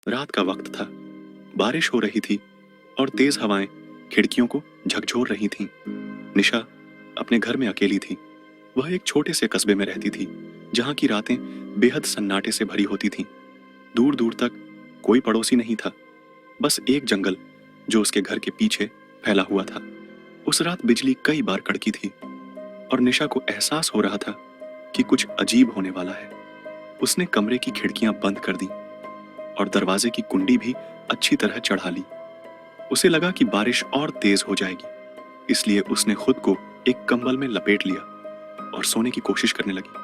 रात का वक्त था, बारिश हो रही थी और तेज हवाएं खिड़कियों को झकझोर रही थीं। निशा अपने घर में अकेली थी। वह एक छोटे से कस्बे में रहती थी, जहां की रातें बेहद सन्नाटे से भरी होती थीं। दूर दूर तक कोई पड़ोसी नहीं था, बस एक जंगल जो उसके घर के पीछे फैला हुआ था। उस रात बिजली कई बार कड़की थी और निशा को एहसास हो रहा था कि कुछ अजीब होने वाला है। उसने कमरे की खिड़कियां बंद कर दी और दरवाजे की कुंडी भी अच्छी तरह चढ़ा ली। उसे लगा कि बारिश और तेज हो जाएगी, इसलिए उसने खुद को एक कंबल में लपेट लिया और सोने की कोशिश करने लगी।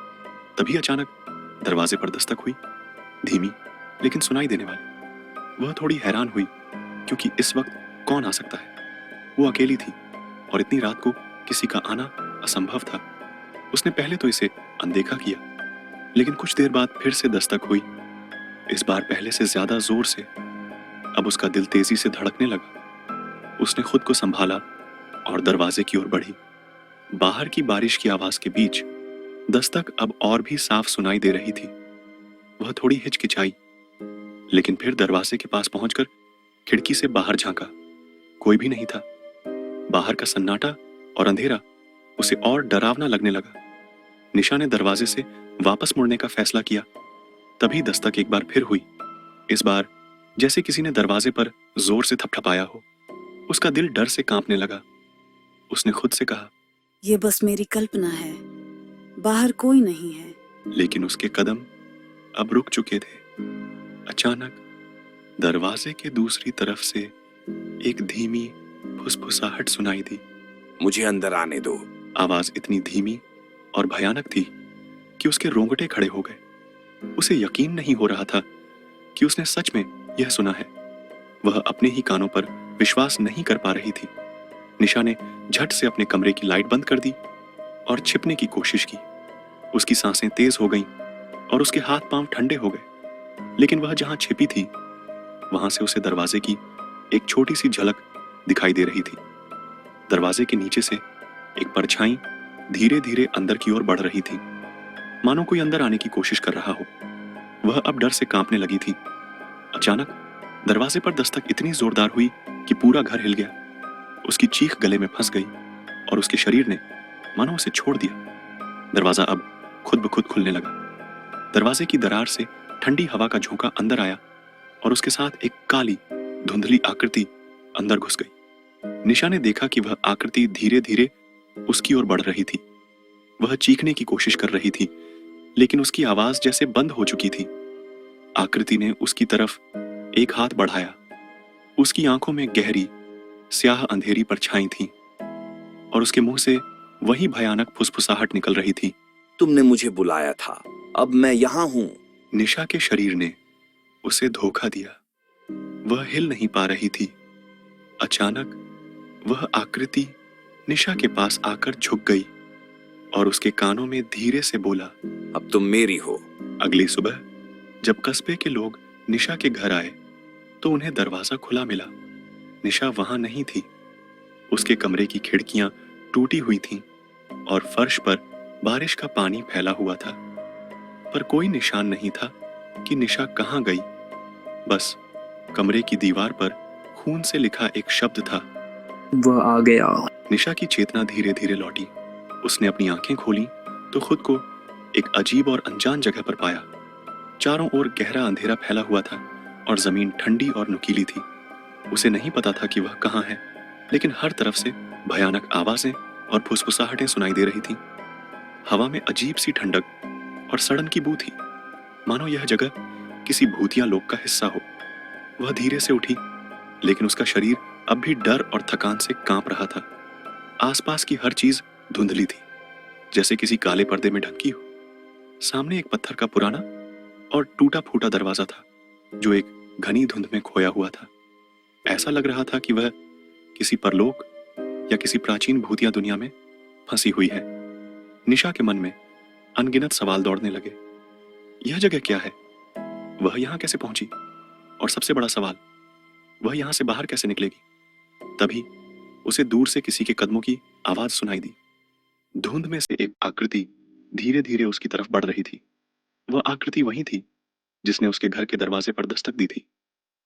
तभी अचानक दरवाजे पर दस्तक हुई, धीमी लेकिन सुनाई देने वाली। वह थोड़ी हैरान हुई, क्योंकि इस वक्त कौन आ सकता है। वो अकेली थी और इतनी रात को किसी का आना असंभव था। उसने पहले तो इसे अनदेखा किया, लेकिन कुछ देर बाद फिर से दस्तक हुई, इस बार पहले से ज्यादा जोर से। अब उसका दिल तेजी से धड़कने लगा। उसने खुद को संभाला और दरवाजे की ओर बढ़ी। बाहर की बारिश की आवाज के बीच दस्तक अब और भी साफ सुनाई दे रही थी। वह थोड़ी हिचकिचाई, लेकिन फिर दरवाजे के पास पहुंचकर खिड़की से बाहर झांका। कोई भी नहीं था। बाहर का सन्नाटा और अंधेरा उसे और डरावना लगने लगा। निशा ने दरवाजे से वापस मुड़ने का फैसला किया। तभी दस्तक एक बार फिर हुई, इस बार जैसे किसी ने दरवाजे पर जोर से थपथपाया हो। उसका दिल डर से कांपने लगा। उसने खुद से कहा, ये बस मेरी कल्पना है, बाहर कोई नहीं है। लेकिन उसके कदम अब रुक चुके थे। अचानक दरवाजे के दूसरी तरफ से एक धीमी फुसफुसाहट सुनाई दी। मुझे अंदर आने दो। आवाज इतनी धीमी और भयानक थी कि उसके रोंगटे खड़े हो गए। उसे यकीन नहीं हो रहा था कि उसने सच में यह सुना है। वह अपने ही कानों पर विश्वास नहीं कर पा रही थी। निशा ने झट से अपने कमरे की लाइट बंद कर दी और छिपने की कोशिश की। उसकी सांसें तेज हो गईं और उसके हाथ पांव ठंडे हो गए। लेकिन वह जहां छिपी थी, वहां से उसे दरवाजे की एक छोटी सी झलक दिखाई दे रही थी। दरवाजे के नीचे से एक परछाई धीरे धीरे अंदर की ओर बढ़ रही थी, मानो कोई अंदर आने की कोशिश कर रहा हो। वह अब डर से कांपने लगी थी। अचानक दरवाजे पर दस्तक इतनी जोरदार हुई कि पूरा घर हिल गया। उसकी चीख गले में फंस गई और उसके शरीर ने मानो उसे छोड़ दिया। दरवाजा अब खुद ब खुद खुलने लगा। दरवाजे की दरार से ठंडी हवा का झोंका अंदर आया और उसके साथ एक काली धुंधली आकृति अंदर घुस गई। निशा ने देखा कि वह आकृति धीरे धीरे उसकी ओर बढ़ रही थी। वह चीखने की कोशिश कर रही थी, लेकिन उसकी आवाज जैसे बंद हो चुकी थी। आकृति ने उसकी तरफ एक हाथ बढ़ाया। उसकी आंखों में गहरी स्याह अंधेरी परछाई थी और उसके मुंह से वही भयानक फुसफुसाहट निकल रही थी। तुमने मुझे बुलाया था, अब मैं यहाँ हूँ। निशा के शरीर ने उसे धोखा दिया। वह हिल नहीं पा रही थी। अचानक वह आकृति निशा के पास आकर झुक गई और उसके कानों में धीरे से बोला, अब तुम मेरी हो। अगली सुबह जब कस्बे के लोग निशा के घर आए तो उन्हें दरवाजा खुला मिला। निशा वहां नहीं थी। उसके कमरे की खिड़कियां टूटी हुई थीं और फर्श पर बारिश का पानी फैला हुआ था, पर कोई निशान नहीं था कि निशा कहां गई। बस कमरे की दीवार पर खून से लिखा एक शब्द था, वह आ गया। निशा की चेतना धीरे धीरे लौटी। उसने अपनी आंखें खोली तो खुद को एक अजीब और अनजान जगह पर पाया। चारों ओर गहरा अंधेरा फैला हुआ था और जमीन ठंडी और नुकीली थी। उसे नहीं पता था कि वह कहाँ है, लेकिन हर तरफ से भयानक आवाजें और फुसफुसाहटें सुनाई दे रही थीं। हवा में अजीब सी ठंडक और सड़न की बू थी, मानो यह जगह किसी भूतिया लोक का हिस्सा हो। वह धीरे से उठी, लेकिन उसका शरीर अब भी डर और थकान से कांप रहा था। आसपास की हर चीज धुंधली थी, जैसे किसी काले पर्दे में ढकी हो। सामने एक पत्थर का पुराना और टूटा फूटा दरवाजा था, जो एक घनी धुंध में खोया हुआ था। ऐसा लग रहा था कि वह किसी परलोक या किसी प्राचीन भूतिया दुनिया में फंसी हुई है। निशा के मन में अनगिनत सवाल दौड़ने लगे। यह जगह क्या है? वह यहां कैसे पहुंची? और सबसे बड़ा सवाल, वह यहां से बाहर कैसे निकलेगी? तभी उसे दूर से किसी के कदमों की आवाज सुनाई दी। धुंध में से एक आकृति धीरे धीरे उसकी तरफ बढ़ रही थी। वह आकृति वही थी जिसने उसके घर के दरवाजे पर दस्तक दी थी।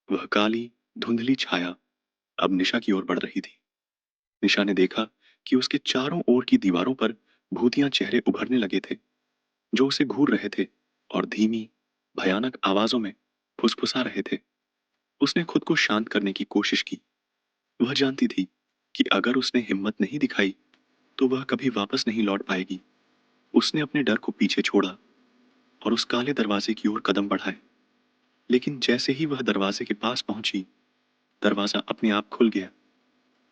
वह काली धुंधली छाया अब निशा की ओर बढ़ रही थी। निशा ने देखा कि उसके चारों ओर की दीवारों पर भूतिया चेहरे उभरने लगे थे, जो उसे घूर रहे थे और धीमी भयानक आवाजों में फुसफुसा रहे थे। उसने खुद को शांत करने की कोशिश की। वह जानती थी कि अगर उसने हिम्मत नहीं दिखाई तो वह कभी वापस नहीं लौट पाएगी। उसने अपने डर को पीछे छोड़ा और उस काले दरवाजे की ओर कदम बढ़ाए। लेकिन जैसे ही वह दरवाजे के पास पहुंची, दरवाजा अपने आप खुल गया।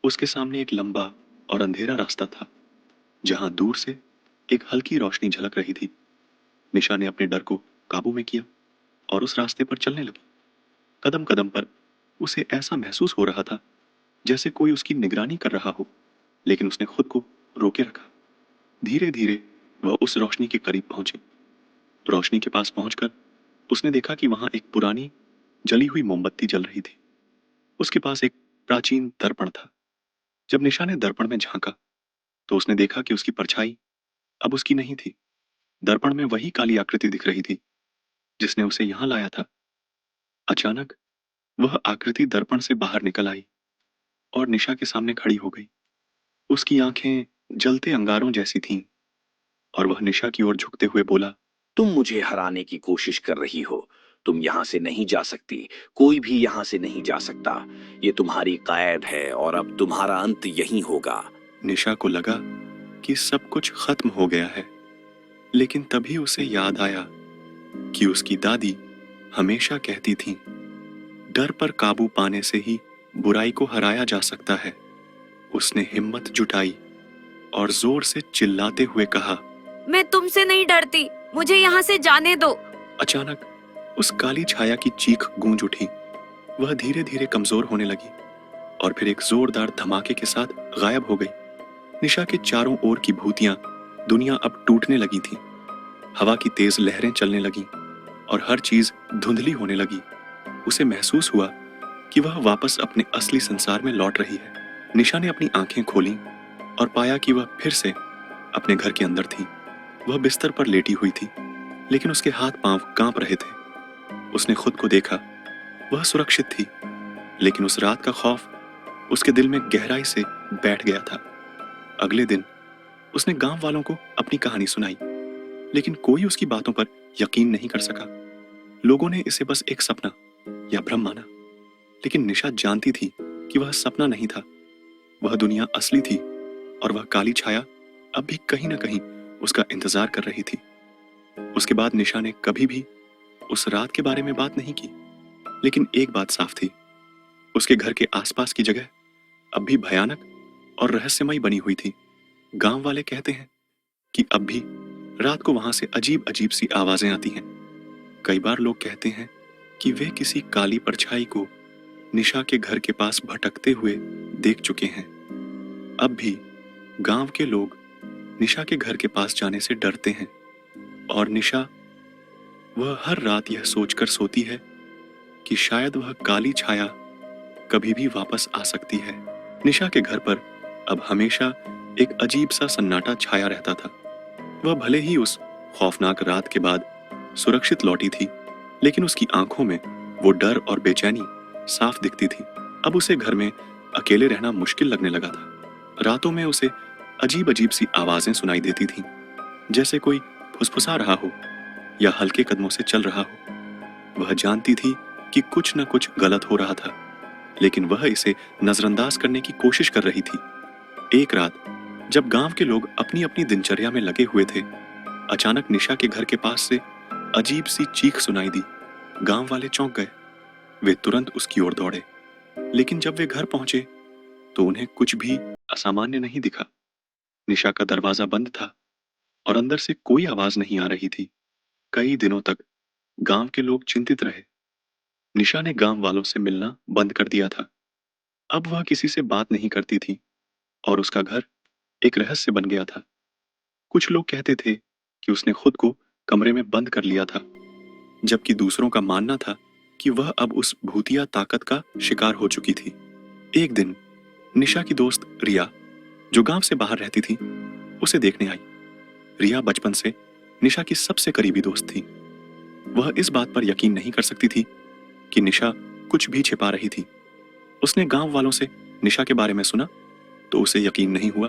उसके सामने एक लंबा और अंधेरा रास्ता था, जहां दूर से एक हल्की रोशनी झलक रही थी। निशा ने अपने डर को काबू में किया और उस रास्ते पर चलने लगी। कदम कदम पर उसे ऐसा महसूस हो रहा था जैसे कोई उसकी निगरानी कर रहा हो, लेकिन उसने खुद को रोके रखा। धीरे धीरे वह उस रोशनी के करीब पहुंची। रोशनी के पास पहुंचकर उसने देखा कि वहां एक पुरानी जली हुई मोमबत्ती जल रही थी। उसके पास एक प्राचीन दर्पण था। जब निशा ने दर्पण में झांका तो उसने देखा कि उसकी परछाई अब उसकी नहीं थी। दर्पण में वही काली आकृति दिख रही थी जिसने उसे यहां लाया था। अचानक वह आकृति दर्पण से बाहर निकल आई और निशा के सामने खड़ी हो गई। उसकी आंखें जलते अंगारों जैसी थीं और वह निशा की ओर झुकते हुए बोला, तुम मुझे हराने की कोशिश कर रही हो। तुम यहाँ से नहीं जा सकती। कोई भी यहाँ से नहीं जा सकता। ये तुम्हारी कैद है और अब तुम्हारा अंत यहीं होगा। निशा को लगा कि सब कुछ खत्म हो गया है, लेकिन तभी उसे याद आया कि उसकी दादी हमेशा कहती थी, डर पर काबू पाने से ही बुराई को हराया जा सकता है। उसने हिम्मत जुटाई और जोर से चिल्लाते हुए कहा, मैं तुमसे नहीं डरती, मुझे यहाँ से जाने दो। अचानक उस काली छाया की चीख गूंज उठी। वह धीरे धीरे कमजोर होने लगी और फिर एक जोरदार धमाके के साथ गायब हो गई। निशा के चारों ओर की भूतियां दुनिया अब टूटने लगी थी। हवा की तेज लहरें चलने लगीं और हर चीज धुंधली होने लगी। उसे महसूस हुआ कि वह वापस अपने असली संसार में लौट रही है। निशा ने अपनी आंखें खोलीं और पाया कि वह फिर से अपने घर के अंदर थी। वह बिस्तर पर लेटी हुई थी, लेकिन उसके हाथ पांव कांप रहे थे। उसने खुद को देखा। वह सुरक्षित थी, लेकिन उस रात का खौफ उसके दिल में गहराई से बैठ गया था। अगले दिन उसने गांव वालों को अपनी कहानी सुनाई, लेकिन कोई उसकी बातों पर यकीन नहीं कर सका। लोगों ने इसे बस एक सपना या भ्रम माना, लेकिन निशा जानती थी कि वह सपना नहीं था। वह दुनिया असली थी और वह काली छाया अब भी कहीं ना कहीं उसका इंतजार कर रही थी। उसके बाद निशा ने कभी भी उस रात के बारे में बात नहीं की, लेकिन एक बात साफ थी, उसके घर के आसपास की जगह अब भी भयानक और रहस्यमयी बनी हुई थी। गांव वाले कहते हैं कि अब भी रात को वहां से अजीब अजीब सी आवाजें आती हैं। कई बार लोग कहते हैं कि वे किसी काली परछाई को निशा के घर के पास भटकते हुए देख चुके हैं। अब भी गांव के लोग निशा के घर के पास जाने से डरते हैं और निशा, वह हर रात यह सोचकर सोती है कि शायद वह काली छाया कभी भी वापस आ सकती है। निशा के घर पर अब हमेशा एक अजीब सा सन्नाटा छाया रहता था। वह भले ही उस खौफनाक रात के बाद सुरक्षित लौटी थी, लेकिन उसकी आंखों में वो डर और बेचैनी साफ दिखती थी। अब उसे घर में अकेले रहना मुश्किल लगने लगा था। रातों में उसे अजीब अजीब सी आवाजें सुनाई देती थीं, जैसे कोई फुसफुसा रहा हो या हल्के कदमों से चल रहा हो। वह जानती थी कि कुछ न कुछ गलत हो रहा था, लेकिन वह इसे नजरअंदाज करने की कोशिश कर रही थी। एक रात जब गांव के लोग अपनी अपनी दिनचर्या में लगे हुए थे, अचानक निशा के घर के पास से अजीब सी चीख सुनाई दी। गांव वाले चौंक गए। वे तुरंत उसकी ओर दौड़े, लेकिन जब वे घर पहुंचे तो उन्हें कुछ भी असामान्य नहीं दिखा। निशा का दरवाजा बंद था और अंदर से कोई आवाज नहीं आ रही थी। कई दिनों तक गांव के लोग चिंतित रहे। निशा ने गांव वालों से मिलना बंद कर दिया था। अब वह किसी से बात नहीं करती थी और उसका घर एक रहस्य बन गया था। कुछ लोग कहते थे कि उसने खुद को कमरे में बंद कर लिया था, जबकि दूसरों का मानना था कि वह अब उस भूतिया ताकत का शिकार हो चुकी थी। एक दिन निशा की दोस्त रिया, जो गांव से बाहर रहती थी, उसे देखने आई। रिया बचपन से निशा की सबसे करीबी दोस्त थी। वह इस बात पर यकीन नहीं कर सकती थी कि निशा कुछ भी छिपा रही थी। उसने गांव वालों से निशा के बारे में सुना तो उसे यकीन नहीं हुआ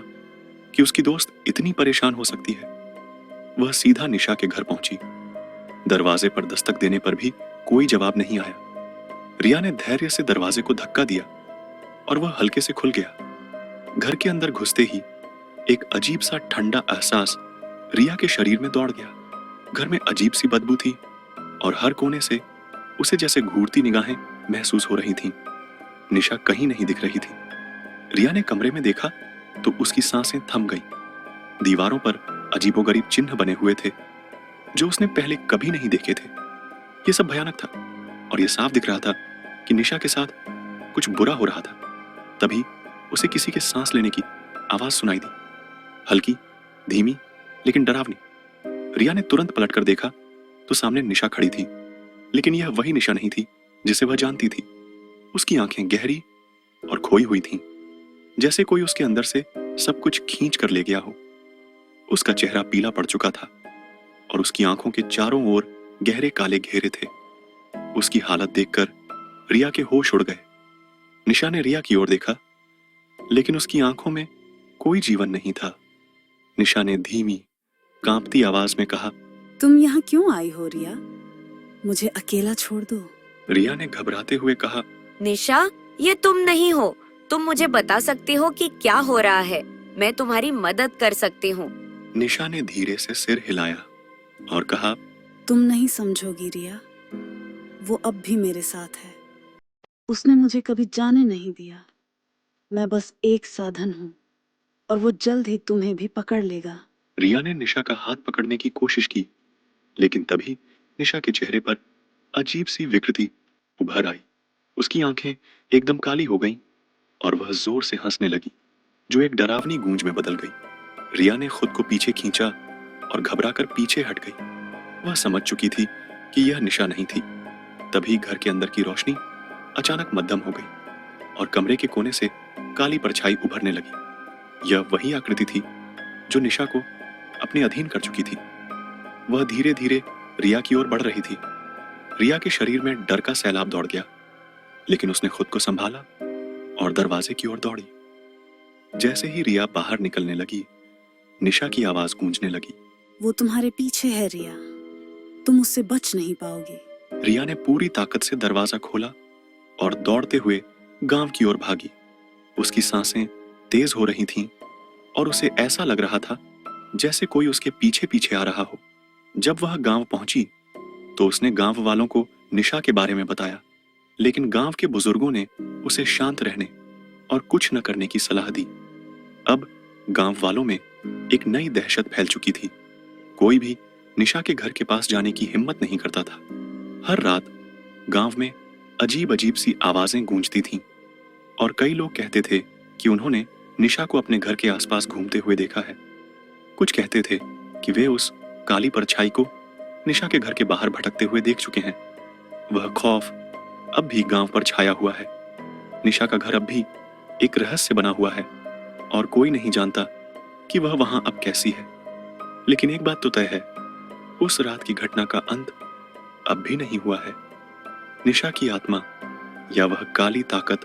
कि उसकी दोस्त इतनी परेशान हो सकती है। वह सीधा निशा के घर पहुंची। दरवाजे पर दस्तक देने पर भी कोई जवाब नहीं आया। रिया ने धैर्य से दरवाजे को धक्का दिया और वह हल्के से खुल गया। घर के अंदर घुसते ही एक अजीब सा ठंडा एहसास रिया के शरीर में दौड़ गया। घर में अजीब सी बदबू थी और हर कोने से उसे जैसे घूरती निगाहें महसूस हो रही थीं। निशा कहीं नहीं दिख रही थी। रिया ने कमरे में देखा तो उसकी सांसें थम गईं। दीवारों पर अजीबोगरीब चिन्ह बने हुए थे जो उसने पहले कभी नहीं देखे थे। यह सब भयानक था और यह साफ दिख रहा था कि निशा के साथ कुछ बुरा हो रहा था। तभी उसे किसी के सांस लेने की आवाज सुनाई दी, हल्की, धीमी, लेकिन डरावनी। रिया ने तुरंत पलटकर देखा तो सामने निशा खड़ी थी, लेकिन यह वही निशा नहीं थी जिसे वह जानती थी। उसकी आंखें गहरी और खोई हुई थीं, जैसे कोई उसके अंदर से सब कुछ खींच कर ले गया हो। उसका चेहरा पीला पड़ चुका था और उसकी आंखों के चारों ओर गहरे काले घेरे थे। उसकी हालत देखकर रिया के होश उड़ गए। निशा ने रिया की ओर देखा, लेकिन उसकी आंखों में कोई जीवन नहीं था। निशा ने धीमी, कांपती आवाज में कहा, तुम यहाँ क्यों आई हो रिया? मुझे अकेला छोड़ दो। रिया ने घबराते हुए कहा, निशा, ये तुम नहीं हो। तुम मुझे बता सकती हो कि क्या हो रहा है? मैं तुम्हारी मदद कर सकती हूँ। निशा ने धीरे से सिर हिलाया और कहा, तुम नहीं समझोगी रिया, वो अब भी मेरे साथ है। उसने मुझे कभी जाने नहीं दिया। मैं बस एक साधन हूँ और वो जल्द ही तुम्हें भी पकड़ लेगा। रिया ने निशा का हाथ पकड़ने की कोशिश की, लेकिन तभी निशा के चेहरे पर अजीब सी विकृति उभर आई। उसकी आंखें एकदम काली हो गईं और वह जोर से हंसने लगी, जो एक डरावनी गूंज में बदल गई। रिया ने खुद को पीछे खींचा और घबराकर पीछे हट गई। वह समझ चुकी थी कि यह निशा नहीं थी। तभी घर के अंदर की रोशनी अचानक मद्धम हो गई और कमरे के कोने से काली परछाई उभरने लगी। यह वही आकृति थी जो निशा को अपने अधीन कर चुकी थी। वह धीरे धीरे रिया की ओर बढ़ रही थी। रिया के शरीर में डर का सैलाब दौड़ गया, लेकिन उसने खुद को संभाला और दरवाजे की ओर दौड़ी। जैसे ही रिया बाहर निकलने लगी, निशा की आवाज गूंजने लगी, वो तुम्हारे पीछे है रिया, तुम उससे बच नहीं पाओगी। रिया ने पूरी ताकत से दरवाजा खोला और दौड़ते हुए गांव की ओर भागी। उसकी सांसें तेज हो रही थीं और उसे ऐसा लग रहा था जैसे कोई उसके पीछे पीछे आ रहा हो। जब वह गांव पहुंची तो उसने गांव वालों को निशा के बारे में बताया, लेकिन गांव के बुजुर्गों ने उसे शांत रहने और कुछ न करने की सलाह दी। अब गांव वालों में एक नई दहशत फैल चुकी थी। कोई भी निशा के घर के पास जाने की हिम्मत नहीं करता था। हर रात गांव में अजीब अजीब सी आवाजें गूंजती थीं और कई लोग कहते थे कि उन्होंने निशा को अपने घर के आसपास घूमते हुए देखा है। कुछ कहते थे कि वे उस काली परछाई को निशा के घर के बाहर भटकते हुए देख चुके हैं। वह खौफ अब भी गांव पर छाया हुआ है। निशा का घर अब भी एक रहस्य बना हुआ है और कोई नहीं जानता कि वह वहां अब कैसी है। लेकिन एक बात तो तय है, उस रात की घटना का अंत अब भी नहीं हुआ है। निशा की आत्मा या वह काली ताकत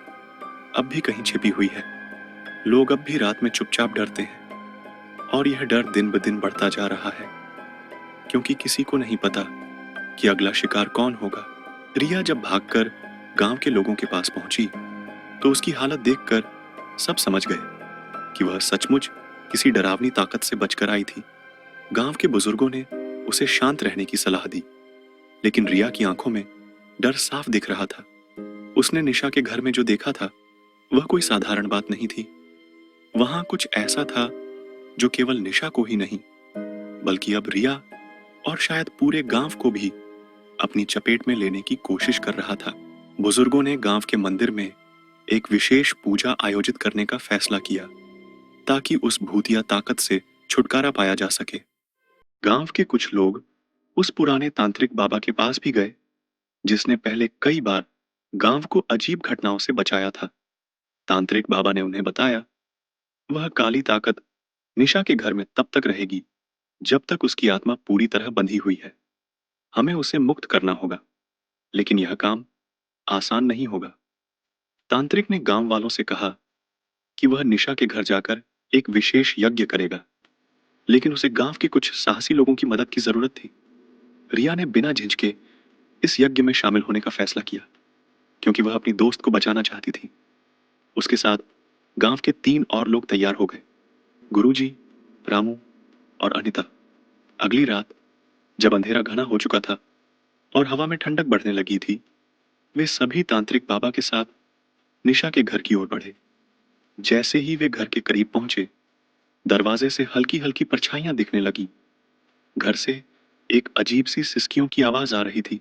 अब भी कहीं छिपी हुई है। लोग अब भी रात में चुपचाप डरते हैं और यह डर दिन ब दिन बढ़ता जा रहा है, क्योंकि किसी को नहीं पता कि अगला शिकार कौन होगा। रिया जब भागकर गांव के लोगों के पास पहुंची तो उसकी हालत देखकर सब समझ गए कि वह सचमुच किसी डरावनी ताकत से बचकर आई थी। गांव के बुजुर्गों ने उसे शांत रहने की सलाह दी, लेकिन रिया की आंखों में डर साफ दिख रहा था। उसने निशा के घर में जो देखा था वह कोई साधारण बात नहीं थी। वहां कुछ ऐसा था जो केवल निशा को ही नहीं, बल्कि अब रिया और शायद पूरे गांव को भी अपनी चपेट में लेने की कोशिश कर रहा था। बुजुर्गों ने गांव के मंदिर में एक विशेष पूजा आयोजित करने का फैसला किया ताकि उस भूतिया ताकत से छुटकारा पाया जा सके। गांव के कुछ लोग उस पुराने तांत्रिक बाबा के पास भी गए जिसने पहले कई बार गांव को अजीब घटनाओं से बचाया था। तांत्रिक बाबा ने उन्हें बताया, वह काली ताकत निशा के घर में तब तक रहेगी जब तक उसकी आत्मा पूरी तरह बंधी हुई है। हमें उसे मुक्त करना होगा, लेकिन यह काम आसान नहीं होगा। तांत्रिक ने गांव वालों से कहा कि वह निशा के घर जाकर एक विशेष यज्ञ करेगा, लेकिन उसे गांव के कुछ साहसी लोगों की मदद की जरूरत थी। रिया ने बिना झिझके इस यज्ञ में शामिल होने का फैसला किया, क्योंकि वह अपनी दोस्त को बचाना चाहती थी। उसके साथ गांव के 3 और लोग तैयार हो गए, गुरुजी, रामू और अनिता। अगली रात जब अंधेरा घना हो चुका था और हवा में ठंडक बढ़ने लगी थी, वे सभी तांत्रिक बाबा के साथ निशा के घर की ओर बढ़े। जैसे ही वे घर के करीब पहुंचे, दरवाजे से हल्की हल्की परछाइयां दिखने लगी। घर से एक अजीब सी सिसकियों की आवाज आ रही थी,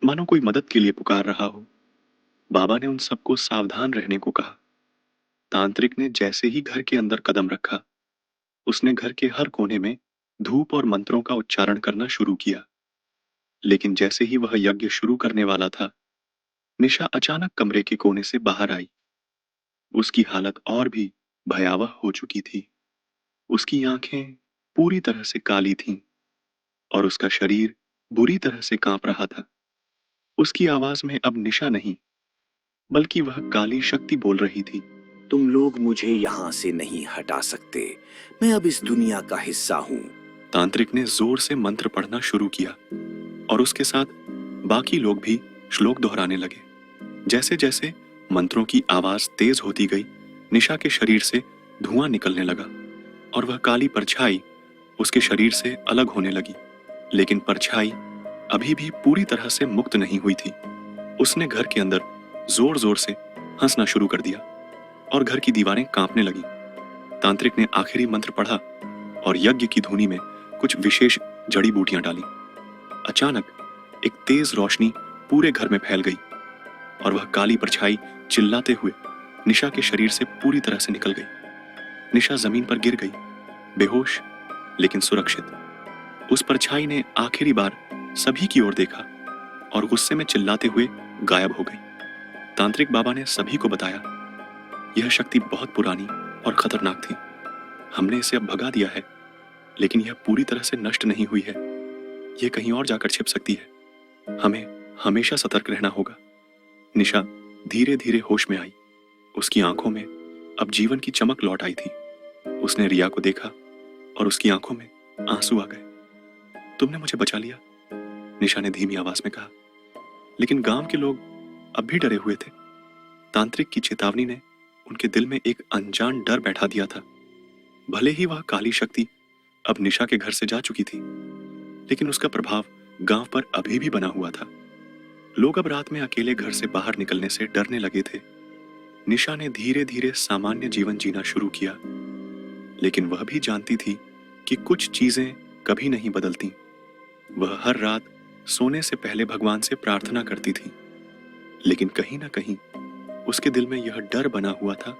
मानो कोई मदद के लिए पुकार रहा हो। बाबा ने उन सबको सावधान रहने को कहा। तांत्रिक ने जैसे ही घर के अंदर कदम रखा, उसने घर के हर कोने में धूप और मंत्रों का उच्चारण करना शुरू किया। लेकिन जैसे ही वह यज्ञ शुरू करने वाला था, निशा अचानक कमरे के कोने से बाहर आई। उसकी हालत और भी भयावह हो चुकी थी। उसकी आंखें पूरी तरह से काली थीं और उसका शरीर बुरी तरह से कांप रहा था। उसकी आवाज में अब निशा नहीं, बल्कि वह काली शक्ति बोल रही थी। तुम लोग मुझे यहाँ से नहीं हटा सकते। मैं अब इस दुनिया का हिस्सा हूँ। तांत्रिक ने जोर से मंत्र पढ़ना शुरू किया और उसके साथ बाकी लोग भी श्लोक दोहराने लगे। जैसे जैसे मंत्रों की आवाज तेज होती गई, निशा के शरीर से धुआं निकलने लगा और वह काली परछाई उसके शरीर से अलग होने लगी। लेकिन परछाई अभी भी पूरी तरह से मुक्त नहीं हुई थी। उसने घर के अंदर जोर जोर से हंसना शुरू कर दिया और घर की दीवारें कांपने लगी। तांत्रिक ने आखिरी मंत्र पढ़ा और यज्ञ की धुनी में कुछ विशेष जड़ी बूटियां डाली। अचानक एक तेज रोशनी पूरे घर में फैल गई और वह काली परछाई चिल्लाते हुए निशा के शरीर से पूरी तरह से निकल गई। निशा जमीन पर गिर गई, बेहोश लेकिन सुरक्षित। उस परछाई ने आखिरी बार सभी की ओर देखा और गुस्से में चिल्लाते हुए गायब हो गई। तांत्रिक बाबा ने सभी को बताया, यह शक्ति बहुत पुरानी और खतरनाक थी। हमने इसे अब भगा दिया है, लेकिन यह पूरी तरह से नष्ट नहीं हुई है। यह कहीं और जाकर छिप सकती है। हमें हमेशा सतर्क रहना होगा। निशा धीरे धीरे होश में आई। उसकी आंखों में अब जीवन की चमक लौट आई थी। उसने रिया को देखा और उसकी आंखों में आंसू आ गए। तुमने मुझे बचा लिया, निशा ने धीमी आवाज में कहा। लेकिन गांव के लोग अब भी डरे हुए थे। तांत्रिक की चेतावनी ने उनके दिल में एक अनजान डर बैठा दिया था। भले ही वह काली शक्ति अब निशा के घर से जा चुकी थी, लेकिन उसका प्रभाव गांव पर अभी भी बना हुआ था। लोग अब रात में अकेले घर से बाहर निकलने से डरने लगे थे। निशा ने धीरे धीरे सामान्य जीवन जीना शुरू किया, लेकिन वह भी जानती थी कि कुछ चीजें कभी नहीं बदलती। वह हर रात सोने से पहले भगवान से प्रार्थना करती थी, लेकिन कहीं ना कहीं उसके दिल में यह डर बना हुआ था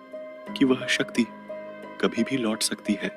कि वह शक्ति कभी भी लौट सकती है।